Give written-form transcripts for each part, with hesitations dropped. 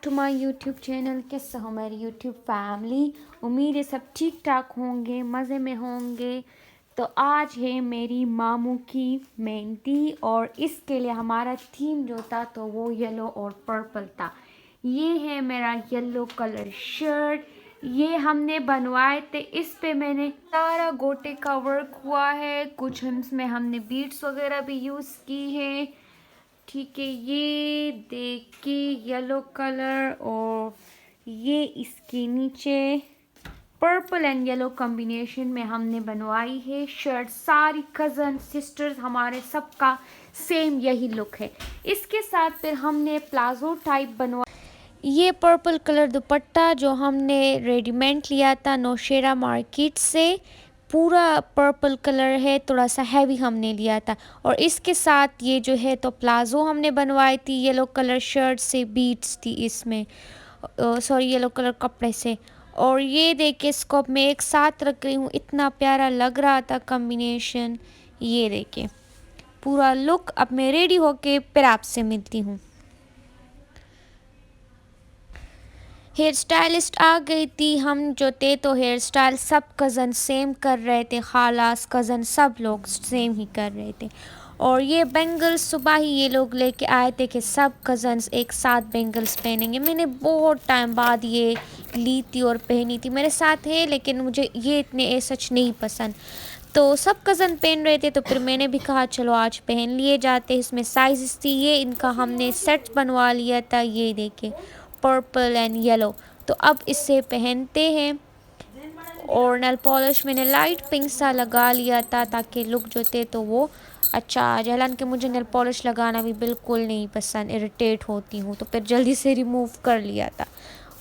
To my YouTube channel. कैसे हो मेरी यूट्यूब फैमिली? उम्मीद है सब ठीक ठाक होंगे, मज़े में होंगे। तो आज है मेरी मामू की मेहंदी और इसके लिए हमारा थीम जो था तो वो येलो और पर्पल था। ये है मेरा येलो कलर शर्ट, ये हमने बनवाए थे। इस पे मैंने सारा गोटे का वर्क हुआ है, कुछ इसमें हमने बीड्स वगैरह भी यूज़ की है। ठीक है, ये देखिए येलो कलर और ये इसके नीचे पर्पल एंड येलो कॉम्बिनेशन में हमने बनवाई है शर्ट। सारी कज़न सिस्टर्स हमारे सबका सेम यही लुक है। इसके साथ फिर हमने प्लाजो टाइप बनवा। ये पर्पल कलर दुपट्टा जो हमने रेडीमेड लिया था नौशेरा मार्केट से, पूरा पर्पल कलर है, थोड़ा सा हैवी हमने लिया था। और इसके साथ ये जो है तो प्लाजो हमने बनवाई थी येलो कलर शर्ट से, बीट्स थी इसमें, सॉरी येलो कलर कपड़े से। और ये देखिए इसको अब मैं एक साथ रख रही हूँ, इतना प्यारा लग रहा था कॉम्बिनेशन। ये देखिए पूरा लुक। अब मैं रेडी होके फिर आपसे मिलती हूँ। हेयर स्टाइलिस्ट आ गई थी, हम जो थे तो हेयर स्टाइल सब कज़न सेम कर रहे थे, खालास कज़न सब लोग सेम ही कर रहे थे। और ये बेंगल्स सुबह ही ये लोग लेके आए थे कि सब कज़न्स एक साथ बेंगल्स पहनेंगे। मैंने बहुत टाइम बाद ये ली थी और पहनी थी, मेरे साथ है लेकिन मुझे ये इतने सच नहीं पसंद। तो सब कज़न पहन रहे थे तो फिर मैंने भी कहा चलो आज पहन लिए जाते। इसमें साइज़ थी, ये इनका हमने सेट बनवा लिया था, ये देखे पर्पल एंड येलो। तो अब इससे पहनते हैं। और नेल पॉलिश मैंने लाइट पिंक सा लगा लिया था ताकि लुक जो थे तो वो अच्छा आ जाए। हालांकि मुझे नेल पॉलिश लगाना भी बिल्कुल नहीं पसंद, इरिटेट होती हूँ, तो फिर जल्दी से रिमूव कर लिया था।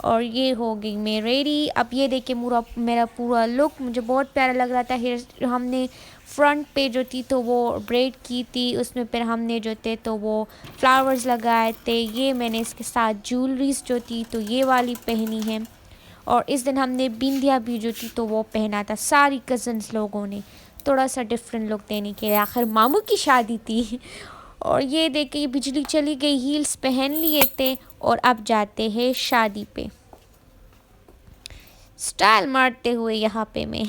और ये हो गई मैं रेडी। अब ये देखिए मेरा पूरा लुक मुझे बहुत प्यारा लग रहा था। हेयर हमने फ्रंट पे जो थी तो वो ब्रेड की थी, उसमें फिर हमने जो थे तो वो फ्लावर्स लगाए थे। ये मैंने इसके साथ ज्वेलरीज जो थी तो ये वाली पहनी है। और इस दिन हमने बिंदिया भी जो थी तो वो पहना था, सारी कज़न्स लोगों ने थोड़ा सा डिफरेंट लुक देने के लिए, आखिर मामू की शादी थी। और ये देखिए बिजली चली गई, हील्स पहन लिए थे और अब जाते हैं शादी पे। स्टाइल मारते हुए यहाँ पे मैं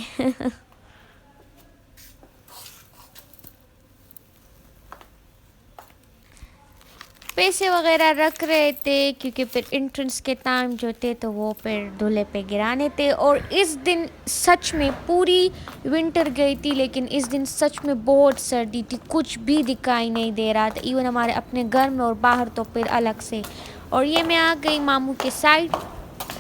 पैसे वगैरह रख रहे थे क्योंकि फिर एंट्रेंस के टाइम जो थे तो वो फिर दूल्हे पे गिराने थे। और इस दिन सच में पूरी विंटर गई थी लेकिन इस दिन सच में बहुत सर्दी थी, कुछ भी दिखाई नहीं दे रहा था, इवन हमारे अपने घर में और बाहर तो फिर अलग से। और ये मैं आ गई मामू के साइड।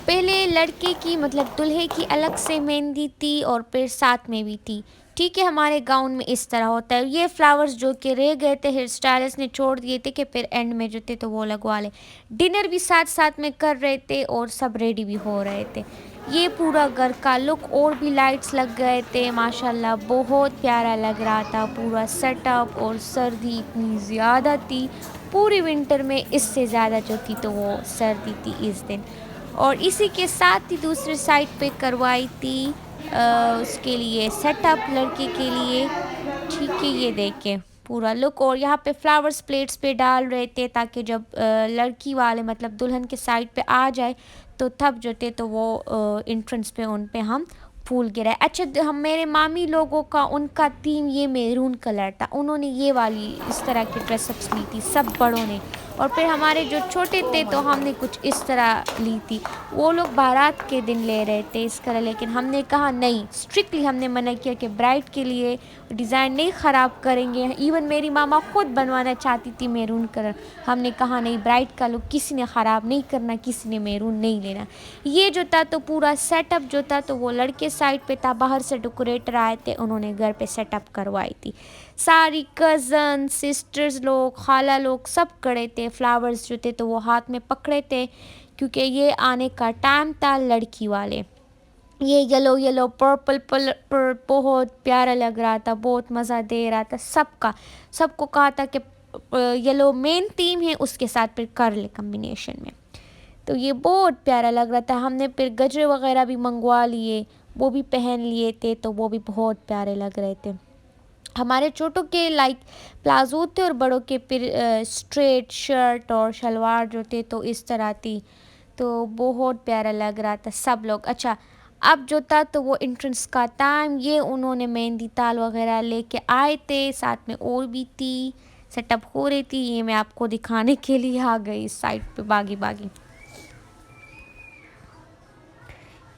पहले लड़के की मतलब दूल्हे की अलग से मेहंदी थी और फिर साथ में भी थी। ठीक है, हमारे गाउन में इस तरह होता है। ये फ्लावर्स जो कि रह गए थे हेयर स्टाइलिस्ट ने छोड़ दिए थे कि फिर एंड में जो थे तो वो लगवा ले। डिनर भी साथ साथ में कर रहे थे और सब रेडी भी हो रहे थे। ये पूरा घर का लुक, और भी लाइट्स लग गए थे माशाल्लाह, बहुत प्यारा लग रहा था पूरा सेटअप। और सर्दी इतनी ज़्यादा थी, पूरी विंटर में इससे ज़्यादा जो थी तो वो सर्दी थी इस दिन। और इसी के साथ ही दूसरी साइड पे करवाई थी उसके लिए सेटअप लड़के के लिए। ठीक है, ये देखें पूरा लुक। और यहाँ पे फ्लावर्स प्लेट्स पे डाल रहे थे ताकि जब लड़की वाले मतलब दुल्हन के साइड पे आ जाए तो तब जो थे तो वो एंट्रेंस पे उन पे हम फूल गिराए। अच्छा, हम मेरे मामी लोगों का उनका थीम ये मैरून कलर था, उन्होंने ये वाली इस तरह की ड्रेसअप्स ली थी सब बड़ों ने। और फिर हमारे जो छोटे थे तो हमने कुछ इस तरह ली थी। वो लोग बारात के दिन ले रहे थे इस तरह, लेकिन हमने कहा नहीं, स्ट्रिक्टली हमने मना किया कि ब्राइड के लिए डिज़ाइन नहीं ख़राब करेंगे। इवन मेरी मामा खुद बनवाना चाहती थी मैरून कलर, हमने कहा नहीं, ब्राइड का लुक किसी ने ख़राब नहीं करना, किसी ने मैरून नहीं लेना। ये जो था तो पूरा सेटअप जो था तो वो लड़के साइड पे था, बाहर से डेकोरेटर आए थे, उन्होंने घर पे सेटअप करवाई थी। सारी कज़न सिस्टर्स लोग, खाला लोग सब खड़े थे, फ्लावर्स जो थे तो वो हाथ में पकड़े थे क्योंकि ये आने का टाइम था लड़की वाले। ये येलो येलो पर्पल पर बहुत प्यारा लग रहा था, बहुत मज़ा दे रहा था सबका। सबको कहा था कि येलो मेन थीम है, उसके साथ फिर कर ले कम्बिनेशन में। तो ये बहुत प्यारा लग रहा था। हमने फिर गजरे वगैरह भी मंगवा लिए, वो भी पहन लिए थे तो वो भी बहुत प्यारे लग रहे थे। हमारे छोटों के लाइक प्लाजो थे और बड़ों के फिर स्ट्रेट शर्ट और शलवार जो थे तो इस तरह थी। तो बहुत प्यारा लग रहा था सब लोग। अच्छा, अब जो था तो वो एंट्रेंस का टाइम, ये उन्होंने मेहंदी ताल वगैरह लेके आए थे, साथ में और भी थी, सेटअप हो रही थी। ये मैं आपको दिखाने के लिए आ गई इस साइड पे बागी बागी।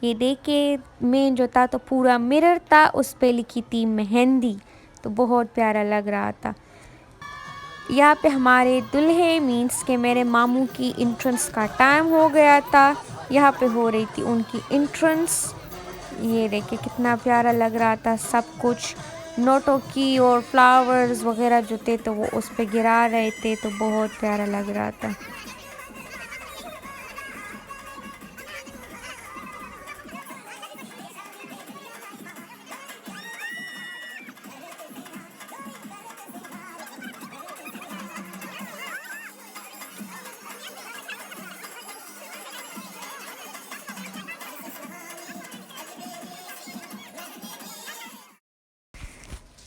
ये देखिए, मेन जो था तो पूरा मिरर था, उस पे लिखी थी मेहंदी, तो बहुत प्यारा लग रहा था। यहाँ पे हमारे दुल्हे मीन्स के मेरे मामू की एंट्रेंस का टाइम हो गया था। यहाँ पे हो रही थी उनकी एंट्रेंस। ये देखिए कितना प्यारा लग रहा था सब कुछ। नोटों की और फ्लावर्स वगैरह जो थे तो वो उस पे गिरा रहे थे, तो बहुत प्यारा लग रहा था।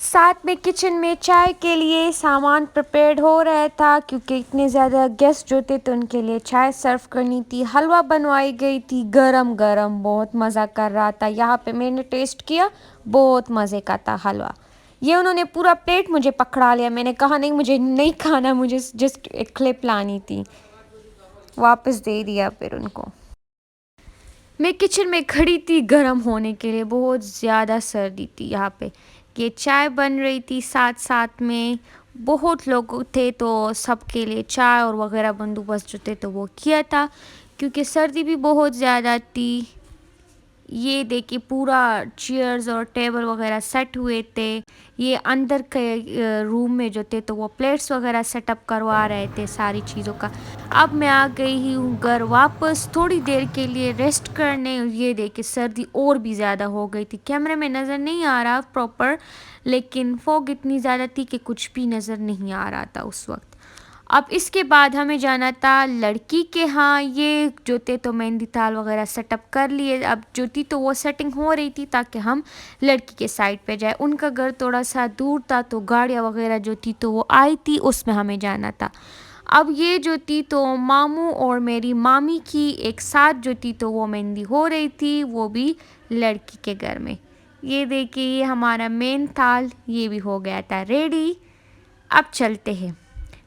साथ में किचन में चाय के लिए सामान प्रिपेयर्ड हो रहा था, क्योंकि इतने ज़्यादा गेस्ट जो थे तो उनके लिए चाय सर्व करनी थी। हलवा बनवाई गई थी गरम गरम, बहुत मज़ा कर रहा था। यहाँ पे मैंने टेस्ट किया, बहुत मज़े का था हलवा। ये उन्होंने पूरा प्लेट मुझे पकड़ा लिया, मैंने कहा नहीं मुझे नहीं खाना, मुझे जस्ट एक क्लिप लानी थी, वापस दे दिया फिर उनको। मैं किचन में खड़ी थी गर्म होने के लिए, बहुत ज़्यादा सर्दी थी यहाँ पे। ये चाय बन रही थी, साथ साथ में बहुत लोग थे तो सबके लिए चाय और वगैरह बंदोबस्त जो थे तो वो किया था, क्योंकि सर्दी भी बहुत ज़्यादा थी। ये देखिए पूरा चेयर्स और टेबल वगैरह सेट हुए थे। ये अंदर के रूम में जो थे तो वो प्लेट्स वगैरह सेटअप करवा रहे थे सारी चीज़ों का। अब मैं आ गई ही हूँ घर वापस थोड़ी देर के लिए रेस्ट करने। ये देखिए सर्दी और भी ज़्यादा हो गई थी, कैमरे में नज़र नहीं आ रहा प्रॉपर, लेकिन फॉग इतनी ज़्यादा थी कि कुछ भी नज़र नहीं आ रहा था उस वक्त। अब इसके बाद हमें जाना था लड़की के यहाँ। ये जो थे तो मेहंदी ताल वगैरह सेटअप कर लिए। अब जो थी तो वो सेटिंग हो रही थी ताकि हम लड़की के साइड पे जाए। उनका घर थोड़ा सा दूर था, तो गाड़ियाँ वगैरह जो थी तो वो आई थी, उसमें हमें जाना था। अब ये जो थी तो मामू और मेरी मामी की एक साथ जो थी तो वो मेहंदी हो रही थी, वो भी लड़की के घर में। ये देखिए, ये हमारा मेन थाल ये भी हो गया था रेडी। अब चलते हैं।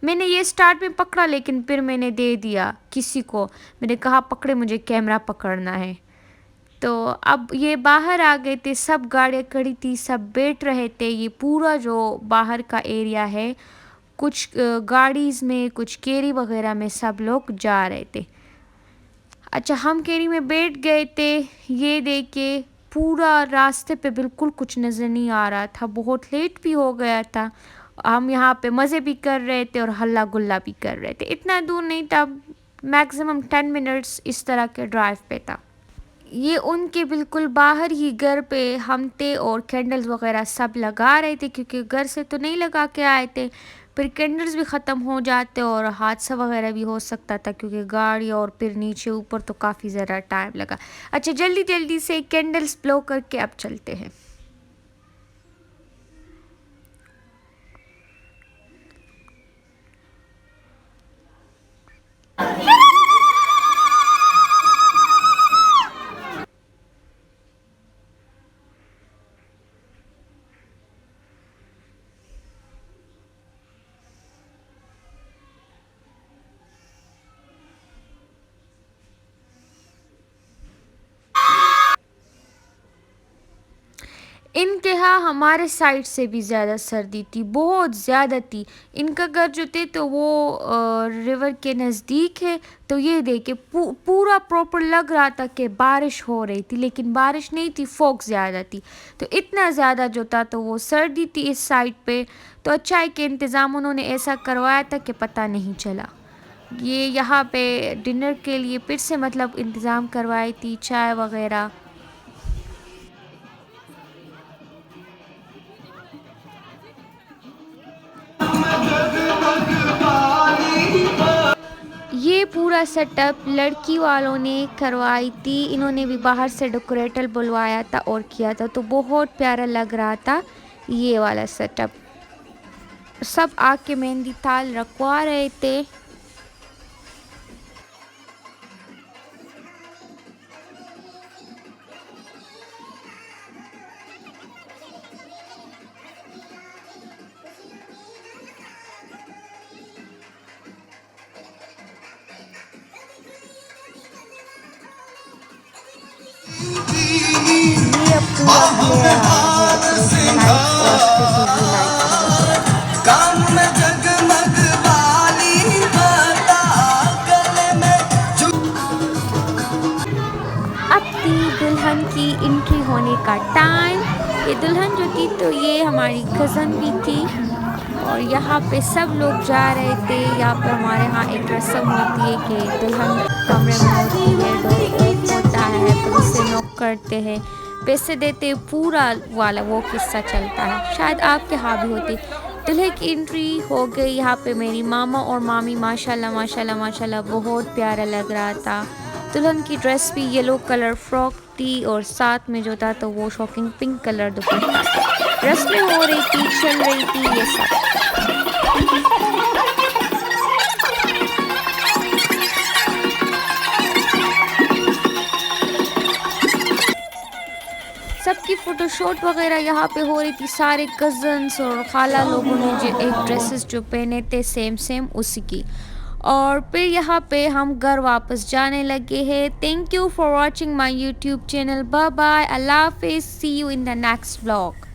मैंने ये स्टार्ट में पकड़ा, लेकिन फिर मैंने दे दिया किसी को, मैंने कहा पकड़े, मुझे कैमरा पकड़ना है। तो अब ये बाहर आ गए थे, सब गाड़ियाँ खड़ी थी, सब बैठ रहे थे। ये पूरा जो बाहर का एरिया है, कुछ गाड़ीज़ में, कुछ केरी वगैरह में सब लोग जा रहे थे। अच्छा, हम केरी में बैठ गए थे। ये देखिए पूरा रास्ते पे बिल्कुल कुछ नज़र नहीं आ रहा था, बहुत लेट भी हो गया था। हम यहाँ पे मज़े भी कर रहे थे और हल्ला गुल्ला भी कर रहे थे। इतना दूर नहीं था, मैक्सिमम 10 मिनट्स इस तरह के ड्राइव पे था। ये उनके बिल्कुल बाहर ही घर पे हम थे और कैंडल्स वगैरह सब लगा रहे थे, क्योंकि घर से तो नहीं लगा के आए थे। फिर कैंडल्स भी ख़त्म हो जाते और हादसा वगैरह भी हो सकता था, क्योंकि गाड़ी और फिर नीचे ऊपर तो काफ़ी ज़्यादा टाइम लगा। अच्छा, जल्दी जल्दी से कैंडल्स ब्लो करके अब चलते हैं। इनके यहाँ हमारे साइड से भी ज़्यादा सर्दी थी, बहुत ज़्यादा थी। इनका घर जो थे तो वो रिवर के नज़दीक है। तो ये देखिए पूरा प्रॉपर लग रहा था कि बारिश हो रही थी, लेकिन बारिश नहीं थी, फॉग ज़्यादा थी। तो इतना ज़्यादा जो था तो वो सर्दी थी इस साइड पे। तो चाय के इंतज़ाम उन्होंने ऐसा करवाया था कि पता नहीं चला। ये यहाँ पे डिनर के लिए फिर से मतलब इंतज़ाम करवाई थी चाय वगैरह। ये पूरा सेटअप लड़की वालों ने करवाई थी। इन्होंने भी बाहर से डेकोरेटर बुलवाया था और किया था, तो बहुत प्यारा लग रहा था ये वाला सेटअप। सब आके मेहंदी ताल रखवा रहे थे। सूरज ले रहा है रोशनी लाइट्स और स्पेशल लाइट्स वगैरह। कान में जगमग वाली बता गले में अब थी दुल्हन की एंट्री होने का टाइम। ये दुल्हन जो थी तो ये हमारी कज़न भी थी और यहाँ पे सब लोग जा रहे थे। यहाँ पे हमारे यहाँ एक रस्म होती है कि दुल्हन कमरे में होती है, डोर ओप होता है, फिर उसे नॉक करते हैं, पैसे देते हैं, पूरा वाला वो किस्सा चलता है। शायद आपके यहाँ भी होती। दूल्हे की एंट्री हो गई। यहाँ पे मेरी मामा और मामी माशाल्लाह माशाल्लाह माशाल्लाह बहुत प्यारा लग रहा था। दुल्हन की ड्रेस भी येलो कलर फ्रॉक थी और साथ में जो था तो वो शॉकिंग पिंक कलर दुपट्टा था। रस्में हो रही थी, चल रही थी ये सब। सबकी फ़ोटोशूट वगैरह यहाँ पे हो रही थी। सारे कज़न्स और खाला लोगों ने जो एक ड्रेसेस जो पहने थे सेम सेम उसी की। और फिर यहाँ पे हम घर वापस जाने लगे हैं। Thank you for watching my YouTube channel. Bye bye, अल्लाह हाफिज़, see you in the next vlog.